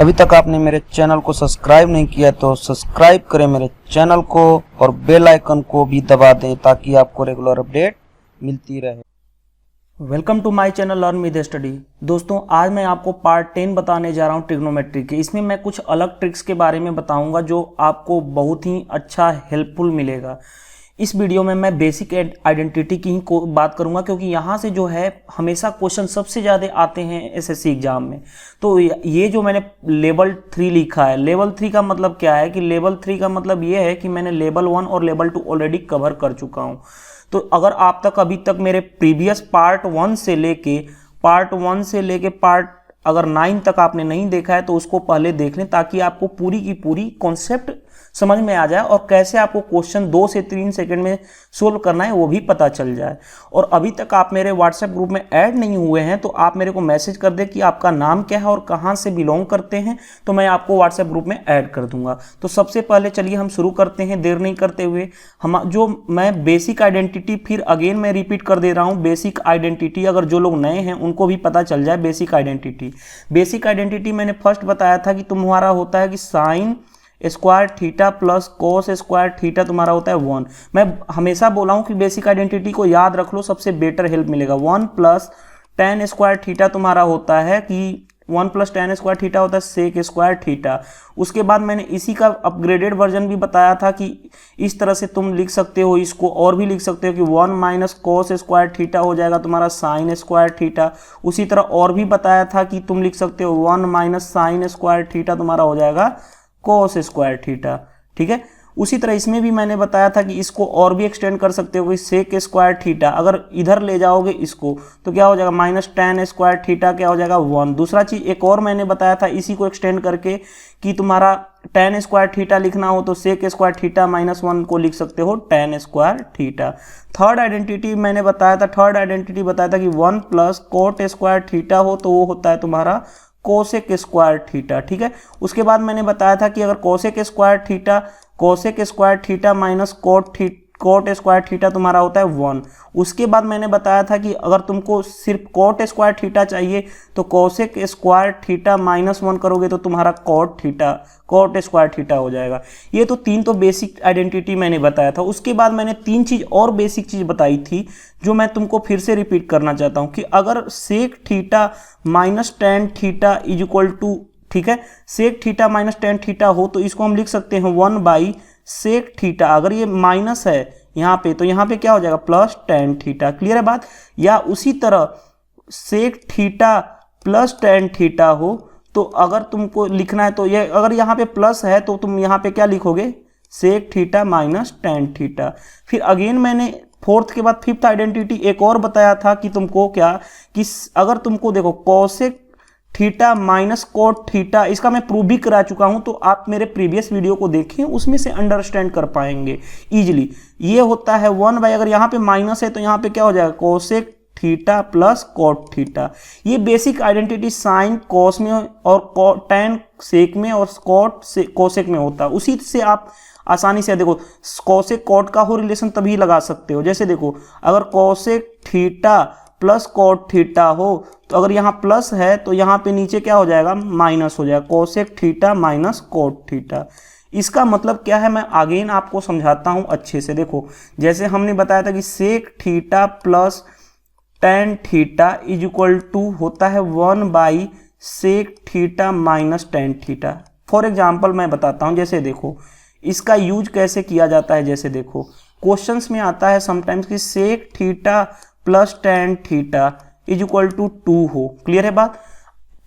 अभी तक आपने मेरे चैनल को सब्सक्राइब नहीं किया तो सब्सक्राइब करें मेरे चैनल को और बेल आइकन को भी दबा दें ताकि आपको रेगुलर अपडेट मिलती रहे। Welcome to my channel learn with study. दोस्तों, आज मैं आपको पार्ट 10 बताने जा रहा हूं ट्रिग्नोमेट्री के। इसमें मैं कुछ अलग ट्रिक्स के बारे में बताऊंगा जो आपको बहुत ही अच्छा हेल्पफुल मिलेगा। इस वीडियो में मैं बेसिक आइडेंटिटी की ही बात करूंगा क्योंकि यहाँ से जो है हमेशा क्वेश्चन सबसे ज़्यादा आते हैं एसएससी एग्जाम में। तो ये जो मैंने लेवल 3 लिखा है, लेवल 3 का मतलब क्या है कि लेवल 3 का मतलब ये है कि मैंने लेवल 1 और लेवल 2 ऑलरेडी कवर कर चुका हूँ। तो अगर आप तक अभी तक मेरे प्रीवियस पार्ट 1 से लेके पार्ट अगर 9 तक आपने नहीं देखा है तो उसको पहले देख लें ताकि आपको पूरी की पूरी कॉन्सेप्ट समझ में आ जाए और कैसे आपको क्वेश्चन 2 से 3 सेकंड में सोल्व करना है वो भी पता चल जाए। और अभी तक आप मेरे व्हाट्सएप ग्रुप में ऐड नहीं हुए हैं तो आप मेरे को मैसेज कर दें कि आपका नाम क्या है और कहाँ से बिलोंग करते हैं, तो मैं आपको व्हाट्सएप ग्रुप में ऐड कर दूंगा। तो सबसे पहले चलिए हम शुरू करते हैं देर नहीं करते हुए। मैं बेसिक आइडेंटिटी फिर अगेन मैं रिपीट कर दे रहा हूँ। बेसिक आइडेंटिटी अगर जो लोग नए हैं उनको भी पता चल जाए। बेसिक आइडेंटिटी मैंने फर्स्ट बताया था कि तुम्हारा होता है कि sine square theta plus cos square theta तुम्हारा होता है 1। मैं हमेशा बोला हूं कि बेसिक आइडेंटिटी को याद रख लो, सबसे बेटर हेल्प मिलेगा। 1 प्लस टेन स्क्वायर थीटा तुम्हारा होता है कि 1 प्लस टेन स्क्वायर थीटा होता है सेक स्क्वायर थीटा। उसके बाद मैंने इसी का अपग्रेडेड वर्जन भी बताया था कि इस तरह से तुम लिख सकते हो, इसको और भी लिख सकते हो कि 1 माइनस कोस स्क्वायर थीटा हो जाएगा तुम्हारा साइन स्क्वायर थीटा। उसी तरह और भी बताया था कि तुम लिख सकते हो 1 माइनस साइन स्क्वायर थीटा तुम्हारा हो जाएगा कोस स्क्वायर थीटा। ठीक है, उसी तरह इसमें भी मैंने बताया था कि इसको और भी एक्सटेंड कर सकते हो कि सेक स्क्वायर थीटा अगर इधर ले जाओगे इसको तो क्या हो जाएगा माइनस टेन स्क्वायर थीटा क्या हो जाएगा 1। दूसरा चीज एक और मैंने बताया था इसी को एक्सटेंड करके कि तुम्हारा टेन स्क्वायर थीटा लिखना हो तो सेक स्क्वायर थीटा माइनस 1 को लिख सकते हो ten square theta. Third identity बताया था कि 1 प्लस कोट स्क्वायर थीटा हो तो वो होता है तुम्हारा कोसेक स्क्वायर थीटा। ठीक है, उसके बाद मैंने बताया था कि अगर cosec square theta minus cot square theta तुम्हारा होता है 1। उसके बाद मैंने बताया था कि अगर तुमको सिर्फ कोट स्क्वायर थीटा चाहिए तो कोसेक स्क्वायर थीटा माइनस 1 करोगे तो तुम्हारा कोट स्क्वायर थीटा हो जाएगा। ये तो 3 तो बेसिक आइडेंटिटी मैंने बताया था। उसके बाद मैंने 3 चीज और बेसिक चीज बताई थी जो मैं तुमको फिर से रिपीट करना चाहता हूं कि अगर sec theta minus tan theta is equal to, ठीक है, sec theta minus tan theta हो तो इसको हम लिख सकते हैं 1 बाई सेक थीटा। अगर ये माइनस है यहाँ पे तो यहाँ पे क्या हो जाएगा प्लस टेन थीटा। क्लियर है बात। या उसी तरह sec theta plus tan theta हो तो अगर तुमको लिखना है तो ये अगर यहाँ पे प्लस है तो तुम यहाँ पे क्या लिखोगे sec theta minus tan theta. फिर अगेन मैंने फोर्थ के बाद फिफ्थ आइडेंटिटी एक और बताया था कि तुमको क्या कि अगर तुमको देखो cosec theta minus cot theta, इसका मैं प्रूव भी करा चुका हूं तो आप मेरे प्रीवियस वीडियो को देखें उसमें से अंडरस्टैंड कर पाएंगे इजीली। ये होता है 1 बाई, अगर यहाँ पे माइनस है तो यहाँ पे क्या हो जाएगा cosec theta plus cot theta. ये बेसिक आइडेंटिटी साइन कोस में और टेन सेक में और कोसेक में होता है। उसी से आप आसानी से देखो कोसेक कोट का हो रिलेशन तभी लगा सकते हो। जैसे देखो अगर cosec theta plus cot theta हो तो अगर यहाँ प्लस है तो यहाँ पे नीचे क्या हो जाएगा माइनस हो जाएगा cosec theta minus cot theta. इसका मतलब क्या है मैं अगेन आपको समझाता हूँ अच्छे से। देखो जैसे हमने बताया था कि sec theta plus tan theta is equal to होता है 1 by sec theta minus tan theta. For example मैं बताता हूँ, जैसे देखो इसका यूज कैसे किया जाता है। जैसे देखो क्वेश्चंस में आता है समटाइम्स कि sec theta plus tan theta is equal to 2 हो। क्लियर है बात।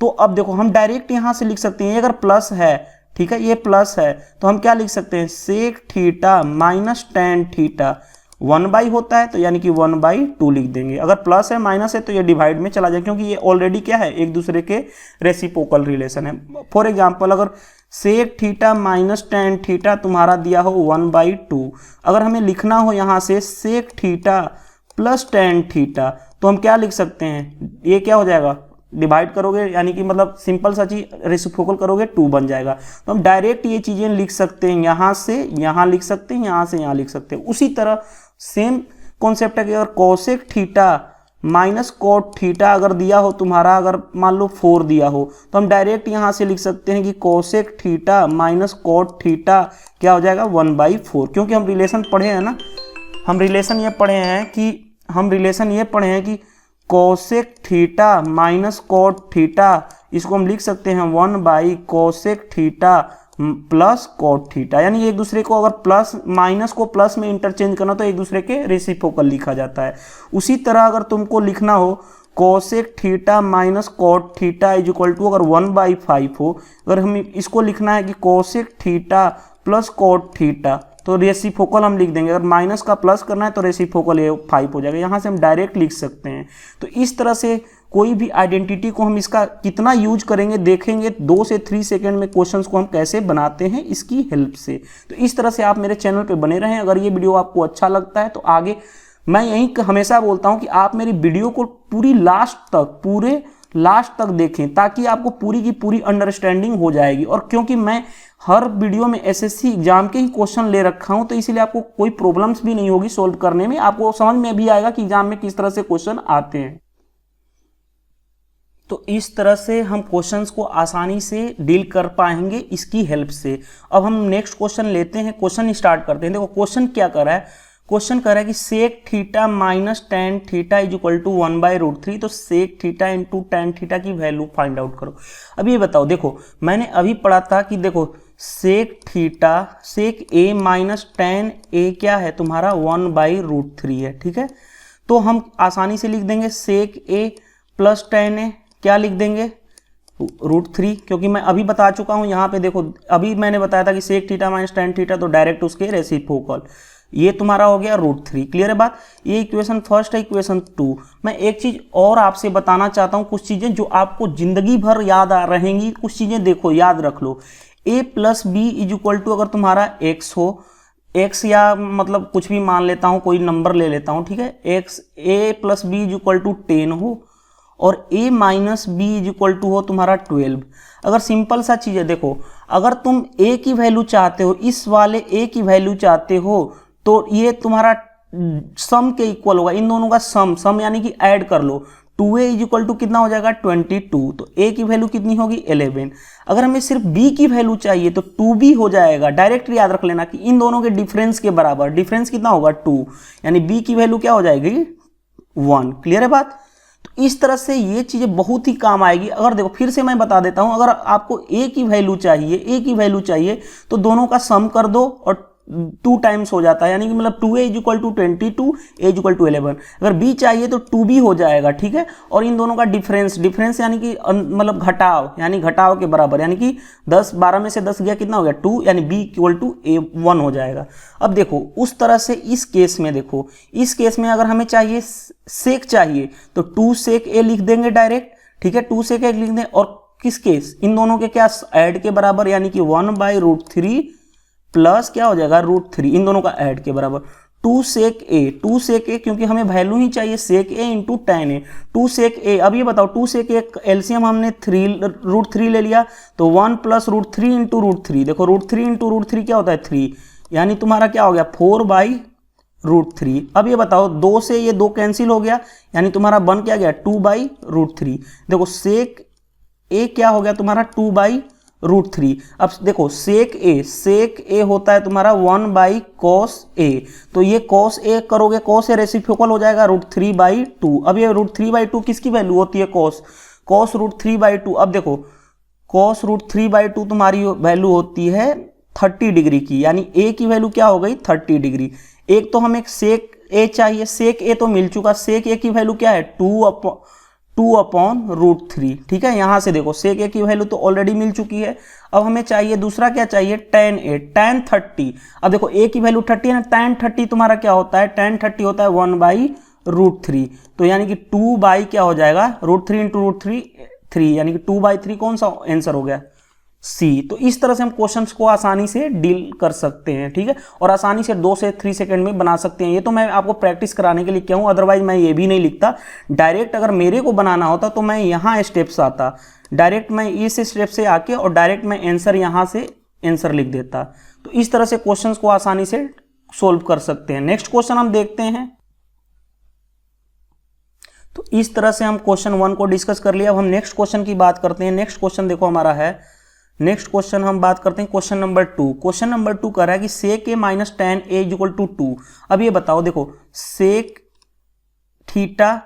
तो अब देखो हम डायरेक्ट यहां से लिख सकते हैं अगर प्लस है, ठीक है, ये प्लस है तो हम क्या लिख सकते हैं sec theta minus tan theta 1 by होता है तो यानी कि 1 बाई 2 लिख देंगे। अगर प्लस है माइनस है तो ये डिवाइड में चला जाए क्योंकि ये ऑलरेडी क्या है एक दूसरे के रेसिप्रोकल रिलेशन है। फॉर एग्जाम्पल अगर sec theta minus tan theta तुम्हारा दिया हो 1 बाई 2, अगर हमें लिखना हो यहाँ से sec theta plus tan theta तो हम क्या लिख सकते हैं, ये क्या हो जाएगा डिवाइड करोगे यानी कि मतलब सिंपल सा चीज रेसिप्रोकल करोगे 2 बन जाएगा। तो हम डायरेक्ट ये चीजें लिख सकते हैं, यहाँ से यहाँ लिख सकते हैं, यहाँ से यहाँ लिख सकते हैं। उसी तरह सेम कॉन्सेप्ट है कि अगर cosec theta minus cot theta अगर दिया हो तुम्हारा, अगर मान लो 4 दिया हो, तो हम डायरेक्ट यहाँ से लिख सकते हैं कि cosec theta minus cot theta क्या हो जाएगा 1/4, क्योंकि हम रिलेशन पढ़े हैं ना, हम रिलेशन ये पढ़े हैं कि cosec theta minus cot theta, इसको हम लिख सकते हैं 1/कोसेक थीटा प्लस कॉट थीटा, यानी एक दूसरे को अगर प्लस माइनस को प्लस में इंटरचेंज करना तो एक दूसरे के रेसिप्रोकल लिखा जाता है। उसी तरह अगर तुमको लिखना हो cosec theta minus cot theta is equal to अगर 1/5 हो, अगर हम इसको लिखना है कि cosec theta plus cot theta, तो रेसिप्रोकल हम लिख देंगे, अगर माइनस का प्लस करना है तो रेसिप्रोकल ये 5 हो जाएगा, यहाँ से हम डायरेक्ट लिख सकते हैं। तो इस तरह से कोई भी आइडेंटिटी को हम इसका कितना यूज करेंगे देखेंगे 2 से 3 सेकंड में क्वेश्चंस को हम कैसे बनाते हैं इसकी हेल्प से। तो इस तरह से आप मेरे चैनल पे बने रहें। अगर ये वीडियो आपको अच्छा लगता है तो आगे मैं यही हमेशा बोलता हूं कि आप मेरी वीडियो को पूरे लास्ट तक देखें, ताकि आपको पूरी की पूरी अंडरस्टैंडिंग हो जाएगी। और क्योंकि मैं हर वीडियो में एसएससी एग्जाम के ही क्वेश्चन ले रखा हूं, तो इसीलिए आपको कोई प्रॉब्लम्स भी नहीं होगी सॉल्व करने में, आपको समझ में भी आएगा कि एग्जाम में किस तरह से क्वेश्चन आते हैं। तो इस तरह से हम क्वेश्चंस को आसानी से डील कर पाएंगे इसकी हेल्प से। अब हम नेक्स्ट क्वेश्चन लेते हैं, क्वेश्चन स्टार्ट करते हैं। देखो क्वेश्चन क्या कर रहा है, क्वेश्चन कर रहा है कि sec theta minus tan theta is equal to 1/√3, तो sec theta into tan theta की वैल्यू फाइंड आउट करो। अब ये बताओ, देखो मैंने अभी पढ़ा था कि देखो sec theta sec A minus tan ए क्या है तुम्हारा 1/√3 है, ठीक है। तो हम आसानी से लिख देंगे सेक ए प्लस टेन ए, क्या लिख देंगे √3, क्योंकि मैं अभी बता चुका हूं यहाँ पे। देखो अभी मैंने बताया था कि sec theta minus tan theta, तो डायरेक्ट उसके रेसिप्रोकल, ये तुम्हारा हो गया √3। क्लियर है बात। ये इक्वेशन फर्स्ट है। इक्वेशन 2 मैं एक चीज और आपसे बताना चाहता हूँ, कुछ चीजें जो आपको जिंदगी भर याद आ रहेंगी, कुछ चीजें देखो याद रख लो। a plus B is equal to अगर तुम्हारा x हो, x या मतलब कुछ भी मान लेता हूँ, कोई नंबर ले लेता हूँ, ठीक है। x a plus B is equal to 10 हो और a minus B is equal to हो तुम्हारा 12। अगर सिंपल सा चीज है, देखो अगर तुम a की वैल्यू चाहते हो, इस वाले a की वैल्यू चाहते हो, तो ये तुम्हारा सम के इक्वल होगा, इन दोनों का सम यानी कि ऐड कर लो। 2a इज इक्वल टू कितना हो जाएगा 22, तो a की वैल्यू कितनी होगी 11। अगर हमें सिर्फ b की वैल्यू चाहिए तो 2b हो जाएगा। डायरेक्ट याद रख लेना कि इन दोनों के डिफरेंस के बराबर, डिफरेंस कितना होगा 2, यानी b की वैल्यू क्या हो जाएगी 1। क्लियर है बात। तो इस तरह से ये चीजें बहुत ही काम आएगी। अगर देखो फिर से मैं बता देता हूं, अगर आपको a की वैल्यू चाहिए तो दोनों का सम कर दो और 2 टाइम्स हो जाता है, यानी कि मतलब 2a is equal to 22, a is equal to 11। अगर b चाहिए तो 2b हो जाएगा, ठीक है। और इन दोनों का डिफरेंस यानी कि मतलब घटाव, यानी घटाव के बराबर, यानी कि 12 में से 10 गया कितना हो गया 2, यानी b इक्वल टू a1 हो जाएगा। अब देखो उस तरह से इस केस में, देखो इस केस में अगर हमें चाहिए सेक चाहिए तो 2 सेक a लिख देंगे डायरेक्ट, ठीक है। 2 सेक a लिख दें और किस केस, इन दोनों के क्या ऐड के बराबर, यानी कि 1/√3 प्लस क्या हो जाएगा √3, इन दोनों का ऐड के बराबर 2 सेक a, क्योंकि हमें वैल्यू ही चाहिए sec a into tan A, 2 sec a। अब ये बताओ 2 सेक a एलसीएम हमने √3 ले लिया, तो 1 प्लस √3 इंटू √3, देखो √3 इंटू √3 क्या होता है 3, यानी तुम्हारा क्या हो गया 4/√3। अब ये बताओ 2 से ये 2 कैंसिल हो गया, यानी तुम्हारा बन क्या गया 2/√3। देखो सेक a क्या हो गया तुम्हारा 2/√3। अब देखो सेक a होता है तुम्हारा 1/cos a, तो ये cos a करोगे, cos a रेसिप्रोकल हो जाएगा √3/2। अब ये √3/2 किसकी वैल्यू होती है cos √3/2। अब देखो cos √3/2 तुम्हारी वैल्यू होती है 30 डिग्री की, यानी a की वैल्यू क्या हो गई 30 डिग्री। एक तो हमें सेक a चाहिए, सेक a तो मिल चुका, सेक a की वैल्यू क्या है 2/√3, ठीक है। यहां से देखो सेक a की वैल्यू तो ऑलरेडी मिल चुकी है। अब हमें चाहिए दूसरा, क्या चाहिए tan a, tan 30। अब देखो a की वैल्यू 30 है ना, tan 30 तुम्हारा क्या होता है, tan 30 होता है 1/√3, तो यानी कि 2 बाई क्या हो जाएगा √3 इंटू √3, यानी कि 2/3 कौन सा आंसर हो गया C। तो इस तरह से हम क्वेश्चंस को आसानी से डील कर सकते हैं, ठीक है, और आसानी से 2 से 3 सेकंड में बना सकते हैं। ये तो मैं आपको प्रैक्टिस कराने के लिए क्या हूं, अदरवाइज मैं ये भी नहीं लिखता। डायरेक्ट अगर मेरे को बनाना होता तो मैं यहाँ स्टेप्स आता, डायरेक्ट मैं इस स्टेप से आके और डायरेक्ट मैं आंसर यहाँ से आंसर लिख देता। तो इस तरह से क्वेश्चंस को आसानी से सोल्व कर सकते हैं। नेक्स्ट क्वेश्चन हम देखते हैं। तो इस तरह से हम क्वेश्चन 1 को डिस्कस कर लिया। अब हम नेक्स्ट क्वेश्चन की बात करते हैं। नेक्स्ट क्वेश्चन देखो हमारा है, नेक्स्ट क्वेश्चन हम बात करते हैं क्वेश्चन नंबर 2। क्वेश्चन नंबर 2 कह रहा है कि sec A minus tan A equal to 2। अब ये बताओ, देखो sec theta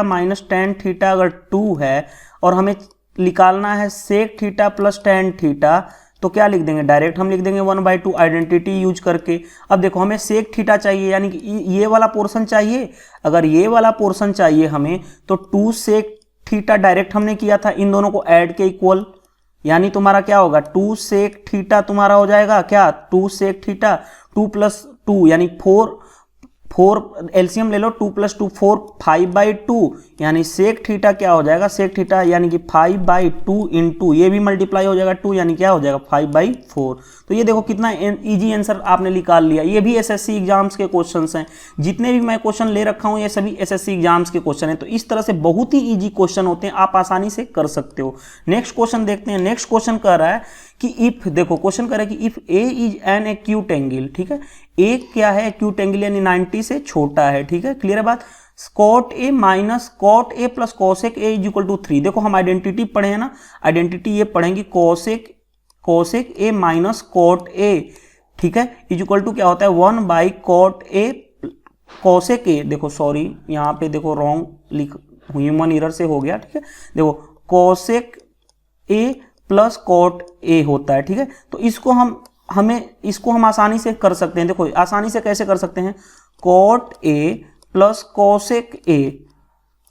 minus tan theta अगर 2 है और हमें निकालना है sec theta plus tan theta, तो क्या लिख देंगे, डायरेक्ट हम लिख देंगे 1/2 आइडेंटिटी यूज करके। अब देखो हमें सेक थीटा चाहिए, यानी कि ये वाला पोर्शन चाहिए। अगर ये वाला पोर्शन चाहिए हमें, तो 2 सेक थीटा डायरेक्ट हमने किया था, इन दोनों को ऐड के इक्वल, यानी तुम्हारा क्या होगा 2 सेक थीटा तुम्हारा हो जाएगा क्या, 2 सेक थीटा 2 + 2 यानी 4 एलसीएम ले लो, 2 + 2 4 5/2 यानी सेक थीटा क्या हो जाएगा, सेक थीटा यानी कि 5/2 इंटू ये भी मल्टीप्लाई हो जाएगा 2 यानी क्या हो जाएगा 5/4। तो ये देखो कितना इजी आंसर आपने निकाल लिया। ये भी एसएससी एग्जाम्स के क्वेश्चंस हैं, जितने भी मैं क्वेश्चन ले रखा हूँ ये सभी एसएससी एग्जाम्स के क्वेश्चन हैं। तो इस तरह से बहुत ही ईजी क्वेश्चन होते हैं, आप आसानी से कर सकते हो। नेक्स्ट क्वेश्चन देखते हैं। नेक्स्ट क्वेश्चन कह रहा है कि इफ, देखो क्वेश्चन कह रहा है कि if A is an acute angle, ठीक है, ए क्या है एक्यूट एंगल यानी 90 से छोटा है, ठीक है, क्लियर है बात। Cot A minus cot A plus cosec A is equal to 3। देखो हम आइडेंटिटी पढ़े हैं ना, आइडेंटिटी ये पढ़ेंगे cosec A minus cot A, ठीक है, इज इक्वल टू क्या होता है 1/कॉट ए कॉसेक ए। देखो सॉरी यहाँ पे देखो रॉन्ग लिख, ह्यूमन एरर से हो गया, ठीक है। देखो cosec A plus cot A होता है, ठीक है। तो इसको हम आसानी से कर सकते हैं। देखो आसानी से कैसे कर सकते हैं, cot A plus cosec A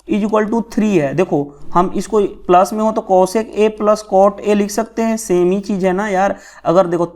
is equal to 3 है। देखो हम इसको प्लस में हो तो cosec A plus cot A लिख सकते हैं, सेम ही चीज है ना यार। अगर देखो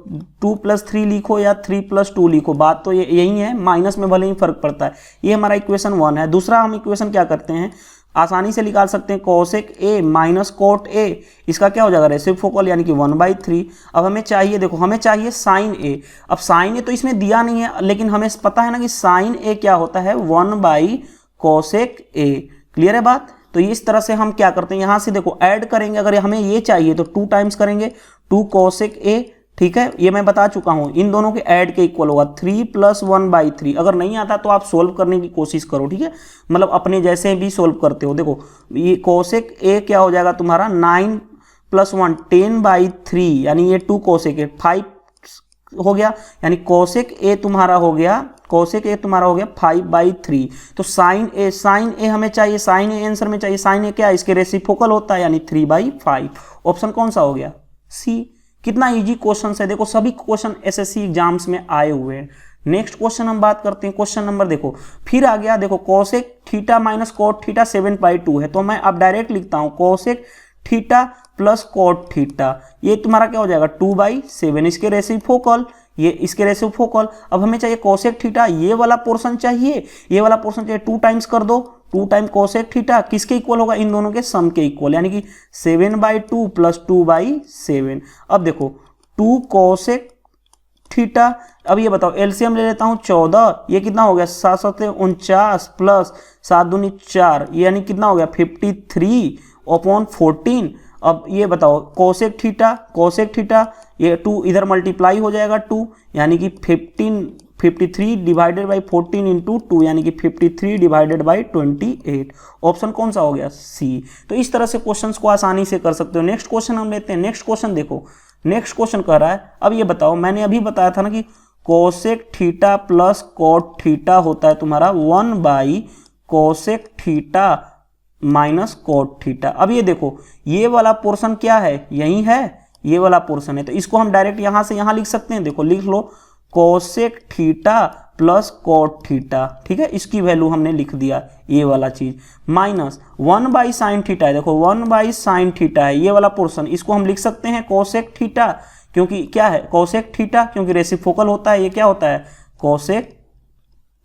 2 + 3 लिखो या 3 + 2 लिखो, बात तो यही है, माइनस में भले ही फर्क पड़ता है। ये हमारा इक्वेशन 1 है। दूसरा हम इक्वेशन क्या करते हैं, आसानी से निकाल सकते हैं cosec A minus cot A, इसका क्या हो जाएगा रेसिप्रोकल यानी कि 1/3। अब हमें चाहिए, देखो हमें चाहिए साइन ए। अब साइन ए तो इसमें दिया नहीं है, लेकिन हमें पता है ना कि साइन ए क्या होता है 1/कॉसेक ए, क्लियर है बात। तो इस तरह से हम क्या करते हैं, यहां से देखो ऐड करेंगे, अगर हमें ये चाहिए तो 2 टाइम्स करेंगे 2 कॉसेक ए, ठीक है, ये मैं बता चुका हूं, इन दोनों के ऐड के इक्वल होगा 3 + 1/3। अगर नहीं आता तो आप सोल्व करने की कोशिश करो, ठीक है, मतलब अपने जैसे भी सोल्व करते हो। देखो ये कॉसेक ए क्या हो जाएगा तुम्हारा 9 + 1 10/3 यानी ये 2 कॉसेक ए 5 हो गया, यानी कॉसेक ए तुम्हारा हो गया 5/3। तो साइन ए हमें चाहिए, साइन ए आंसर में चाहिए, साइन ए क्या है इसके रेसिप्रोकल होता है यानी 3/5। ऑप्शन कौन सा हो गया, सी। कितना इजी क्वेश्चन है, देखो सभी क्वेश्चन एसएससी एग्जाम्स में आए हुए हैं। नेक्स्ट क्वेश्चन हम बात करते हैं, क्वेश्चन नंबर देखो फिर आ गया, देखो cosec theta minus cot theta 7/2 है, तो मैं अब डायरेक्ट लिखता हूं cosec theta plus cot theta, ये तुम्हारा क्या हो जाएगा 2/7, इसके रेसिप्रोकल, ये इसके रेसिप्रोकल। अब हमें चाहिए कॉसेक थीटा, ये वाला पोर्शन चाहिए, ये वाला पोर्शन चाहिए, 2 टाइम्स कर दो, 2 टाइम कॉसेक थीटा किसके इक्वल होगा, इन दोनों के सम के इक्वल, यानी कि 7/2 प्लस 2/7। अब देखो 2 कॉसेक थीटा, अब ये बताओ एलसीएम ले लेता हूं 14, ये कितना हो गया 7 × 7 = 49 प्लस 7 दूनी 4, यानी कितना हो गया 53/14। अब ये बताओ कॉसेक थीटा ये 2 इधर मल्टीप्लाई हो जाएगा 2, यानी कि 53 डिवाइडेड बाई 14 इंटू 2 यानी कि 53 डिवाइडेड बाई 28। ऑप्शन कौन सा हो गया, सी। तो इस तरह से क्वेश्चंस को आसानी से कर सकते हो। नेक्स्ट क्वेश्चन हम लेते हैं। नेक्स्ट क्वेश्चन देखो, नेक्स्ट क्वेश्चन कह रहा है, अब ये बताओ, मैंने अभी बताया था ना कि cosec theta plus cot theta होता है तुम्हारा 1/कॉसेक थीटा माइनस कॉट थीटा। अब ये देखो ये वाला पोर्शन क्या है, यही है, ये वाला पोर्शन है, तो इसको हम डायरेक्ट यहां से यहां लिख सकते हैं। देखो लिख लो cosec theta plus cot theta, ठीक है, इसकी वैल्यू हमने लिख दिया, ये वाला चीज, माइनस 1/साइन थीटा है। देखो 1/साइन थीटा है ये वाला पोर्शन, इसको हम लिख सकते हैं कॉसेक थीटा, क्योंकि क्या है कॉसेक थीटा, क्योंकि रेसिप्रोकल होता है, ये क्या होता है कॉसेक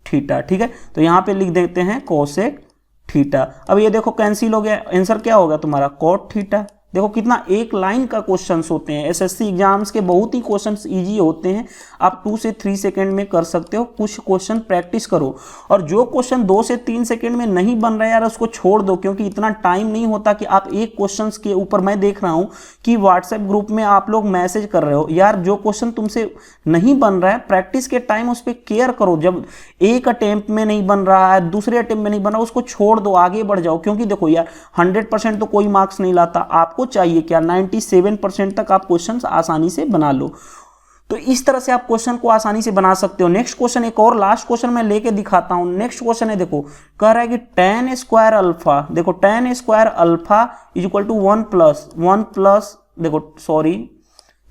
थीटा, ठीक है। तो यहां पे लिख देते हैं कॉसेक थीटा। अब ये देखो कैंसिल हो गया, आंसर क्या होगा तुम्हारा कॉट थीटा, देखो कितना एक लाइन का क्वेश्चंस होते हैं। एसएससी एग्जाम्स के बहुत ही क्वेश्चंस इजी होते हैं, आप 2 से 3 सेकंड में कर सकते हो। कुछ क्वेश्चन प्रैक्टिस करो, और जो क्वेश्चन 2 से 3 सेकंड में नहीं बन रहा है यार उसको छोड़ दो, क्योंकि इतना टाइम नहीं होता कि आप एक क्वेश्चन के ऊपर, मैं देख रहा हूं कि व्हाट्सएप ग्रुप में आप लोग मैसेज कर रहे हो यार, जो क्वेश्चन तुमसे नहीं बन रहा है प्रैक्टिस के टाइम उस पर केयर करो। जब एक अटेम्प्ट में नहीं बन रहा है, दूसरे अटेम्प्ट में नहीं बन रहा, उसको छोड़ दो, आगे बढ़ जाओ। क्योंकि देखो यार 100% तो कोई मार्क्स नहीं लाता, आपको चाहिए क्या 97% तक आप क्वेश्चन आसानी से बना लो। तो इस तरह से आप क्वेश्चन को आसानी से बना सकते हो। नेक्स्ट क्वेश्चन, एक और लास्ट क्वेश्चन मैं लेके दिखाता हूं। नेक्स्ट क्वेश्चन है, देखो कह रहा है कि tan स्क्वायर अल्फा, देखो tan square alpha is equal to 1 plus, देखो सॉरी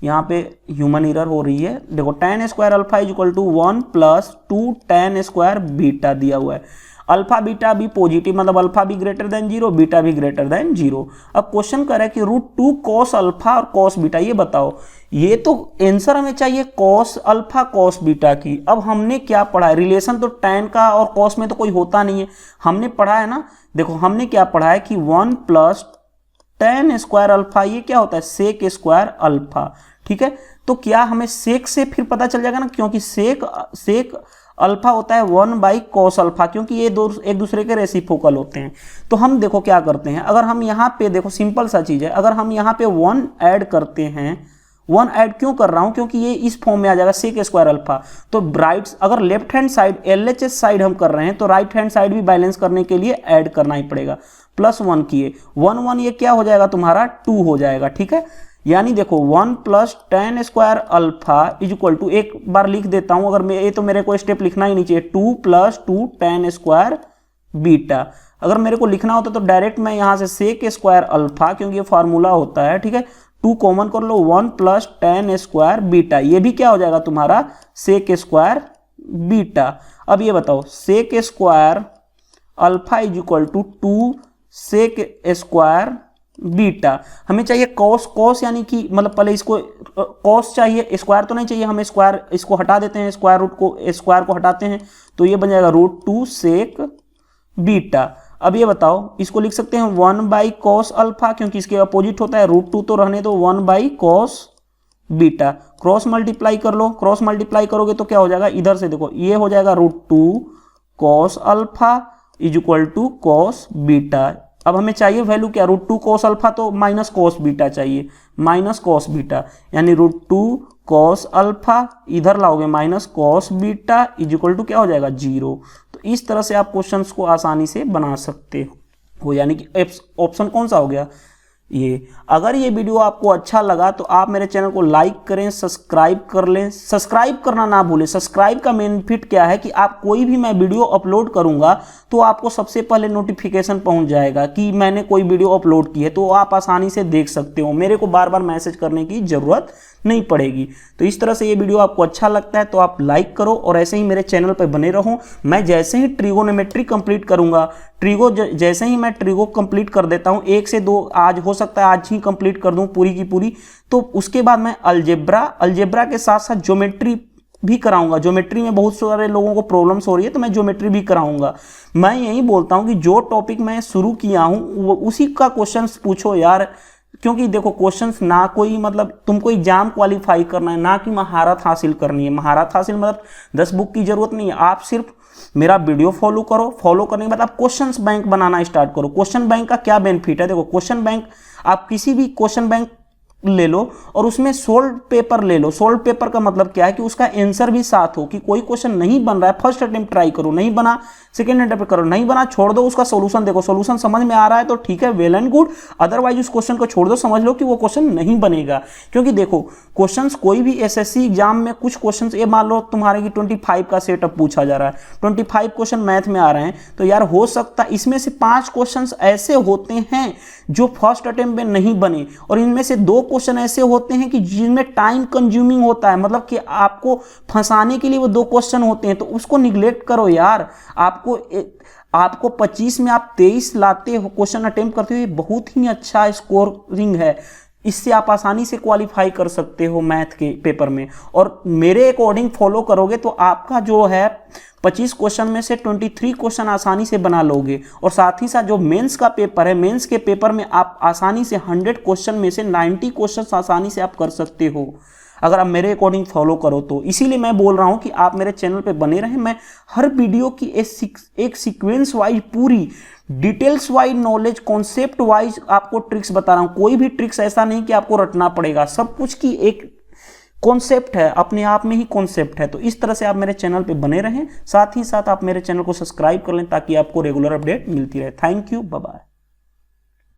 यहाँ पे ह्यूमन एरर हो रही है। देखो tan square alpha is equal to 1 plus 2 tan square beta दिया हुआ है। अल्फा बीटा भी पॉजिटिव, मतलब अल्फा भी ग्रेटर देन 0, बीटा भी ग्रेटर देन 0। अब क्वेश्चन कर रहा है कि √2 cos अल्फा और cos बीटा, ये बताओ। ये तो आंसर हमें चाहिए cos अल्फा cos बीटा की। अब हमने क्या पढ़ा है, रिलेशन तो tan का और cos में तो कोई होता नहीं है, हमने पढ़ा है ना। देखो हमने क्या पढ़ा है कि 1 प्लस tan स्क्वायर अल्फा, ये क्या होता है सेक स्क्वायर अल्फा, ठीक है। तो क्या हमें सेक से फिर पता चल जाएगा ना, क्योंकि सेक अल्फा होता है 1/cos अल्फा, क्योंकि ये दो एक दूसरे के रेसिप्रोकल होते हैं। तो हम देखो क्या करते हैं, अगर हम यहाँ पे देखो सिंपल सा चीज है, अगर हम यहाँ पे 1 ऐड करते हैं, 1 ऐड क्यों कर रहा हूं, क्योंकि ये इस फॉर्म में आ जाएगा सेक स्क्वायर अल्फा। तो राइट, अगर left hand side LHS side हम कर रहे हैं तो राइट हैंड साइड भी बैलेंस करने के लिए ऐड करना ही पड़ेगा। +1 किए 1 ये क्या हो जाएगा तुम्हारा 2 हो जाएगा, ठीक है। यानी देखो 1 plus tan square alpha is equal to, एक बार लिख देता हूं, अगर ये तो मेरे को स्टेप लिखना ही नहीं चाहिए, 2 प्लस 2 tan स्क्वायर बीटा। अगर मेरे को लिखना होता तो डायरेक्ट मैं यहां से सेक स्क्वायर अल्फा, क्योंकि ये फार्मूला होता है, ठीक है, 2 कॉमन कर लो, 1 प्लस tan स्क्वायर बीटा, ये भी क्या हो जाएगा तुम्हारा सेक स्क्वायर बीटा। अब ये बताओ sec square alpha is equal to 2 sec square beta. हमें चाहिए कॉस यानी कि मतलब पहले इसको कॉस चाहिए, स्क्वायर तो नहीं चाहिए, हमें स्क्वायर इसको हटा देते हैं, स्क्वायर को हटाते हैं, तो ये बन जाएगा √2 सेक बीटा। अब ये बताओ इसको लिख सकते हैं 1/cos अल्फा, क्योंकि इसके अपोजिट होता है, √2 तो रहने दो, 1/cos बीटा। क्रॉस मल्टीप्लाई कर लो, क्रॉस मल्टीप्लाई करोगे तो क्या हो जाएगा, इधर से देखो ये हो जाएगा √2 cos alpha is equal to cos beta. अब हमें चाहिए वैल्यू क्या, √2 cos अल्फा तो माइनस cos बीटा चाहिए, माइनस cos बीटा, यानी √2 cos अल्फा इधर लाओगे minus cos beta is equal to क्या हो जाएगा 0। तो इस तरह से आप क्वेश्चंस को आसानी से बना सकते हो, यानी कि ऑप्शन कौन सा हो गया ये। अगर ये वीडियो आपको अच्छा लगा तो आप मेरे चैनल को लाइक करें, सब्सक्राइब कर लें, सब्सक्राइब करना ना भूलें। सब्सक्राइब का बेनिफिट क्या है कि आप कोई भी मैं वीडियो अपलोड करूंगा तो आपको सबसे पहले नोटिफिकेशन पहुंच जाएगा कि मैंने कोई वीडियो अपलोड की है, तो आप आसानी से देख सकते हो, मेरे को बार बार मैसेज करने की जरूरत नहीं पड़ेगी। तो इस तरह से ये वीडियो आपको अच्छा लगता है तो आप लाइक करो और ऐसे ही मेरे चैनल पर बने रहो। मैं जैसे ही ट्रिगोनोमेट्री कंप्लीट करूंगा, जैसे ही मैं ट्रिगो कंप्लीट कर देता हूं, 1 से 2 आज हो सकता है आज ही कंप्लीट कर दूं पूरी की पूरी, तो उसके बाद मैं अलजेब्रा के साथ साथ ज्योमेट्री भी कराऊंगा। ज्योमेट्री में बहुत सारे लोगों को प्रॉब्लम्स हो रही है तो मैं ज्योमेट्री भी कराऊंगा। मैं यही बोलता हूं कि जो टॉपिक मैं शुरू किया हूं उसी का क्वेश्चंस पूछो यार, क्योंकि देखो क्वेश्चंस ना कोई मतलब तुमको एग्जाम क्वालिफाई करना है, ना कि महारत हासिल करनी है। महारत हासिल मतलब 10 बुक की जरूरत नहीं है, आप सिर्फ मेरा वीडियो फॉलो करो, फॉलो करने के बाद आप क्वेश्चंस बैंक बनाना स्टार्ट करो। क्वेश्चन बैंक का क्या बेनिफिट है, देखो क्वेश्चन बैंक आप किसी भी क्वेश्चन बैंक ले लो और उसमें सोल्व पेपर ले लो। सोल्व पेपर का मतलब क्या है कि उसका आंसर भी साथ हो, कि कोई क्वेश्चन नहीं बन रहा है फर्स्ट अटेम्प्ट ट्राई करो, नहीं बना सेकंड अटेम्प्ट करो, नहीं बना छोड़ दो, उसका सॉल्यूशन देखो, सॉल्यूशन समझ में आ रहा है तो ठीक है, वेल एंड गुड, अदरवाइज उस क्वेश्चन को छोड़ दो, समझ लो कि वो क्वेश्चन नहीं बनेगा। क्योंकि देखो क्वेश्चंस कोई भी एसएससी एग्जाम में कुछ क्वेश्चंस, ये मान लो तुम्हारे की 25 का सेटअप पूछा जा रहा है, 25 क्वेश्चन मैथ में आ रहे हैं, तो यार हो सकता है इसमें से 5 क्वेश्चंस ऐसे होते हैं जो फर्स्ट अटेम्प्ट में नहीं बने, और इनमें से 2 क्वेश्चन ऐसे होते हैं कि जिनमें टाइम कंज्यूमिंग होता है, मतलब कि आपको फंसाने के लिए वो 2 क्वेश्चन होते हैं, तो उसको निग्लेक्ट करो यार। आपको 25 में आप 23 लाते हो, क्वेश्चन अटेम्प्ट करते हो, ये बहुत ही अच्छा स्कोरिंग है। इससे आप आसानी से क्वालिफाई कर सकते हो मैथ के पेपर में। और मेरे अकॉर्डिंग फॉलो करोगे तो आपका जो है 25 क्वेश्चन में से 23 क्वेश्चन आसानी से बना लोगे। और साथ ही साथ जो मेंस का पेपर है, मेंस के पेपर में आप आसानी से 100 क्वेश्चन में से 90 क्वेश्चन आसानी से आप कर सकते हो, अगर आप मेरे अकॉर्डिंग फॉलो करो तो। इसीलिए मैं बोल रहा हूं कि आप मेरे चैनल पे बने रहें। मैं हर वीडियो की एक सीक्वेंस वाइज, पूरी details wise, knowledge concept wise आपको ट्रिक्स बता रहा हूं। कोई भी ट्रिक्स ऐसा नहीं कि आपको रटना पड़ेगा, सब कुछ की एक कॉन्सेप्ट है, अपने आप में ही कॉन्सेप्ट है। तो इस तरह से आप मेरे चैनल पे बने रहें। साथ ही साथ आप मेरे चैनल को सब्सक्राइब कर लें ताकि आपको रेगुलर अपडेट मिलती रहे। Thank you, bye bye.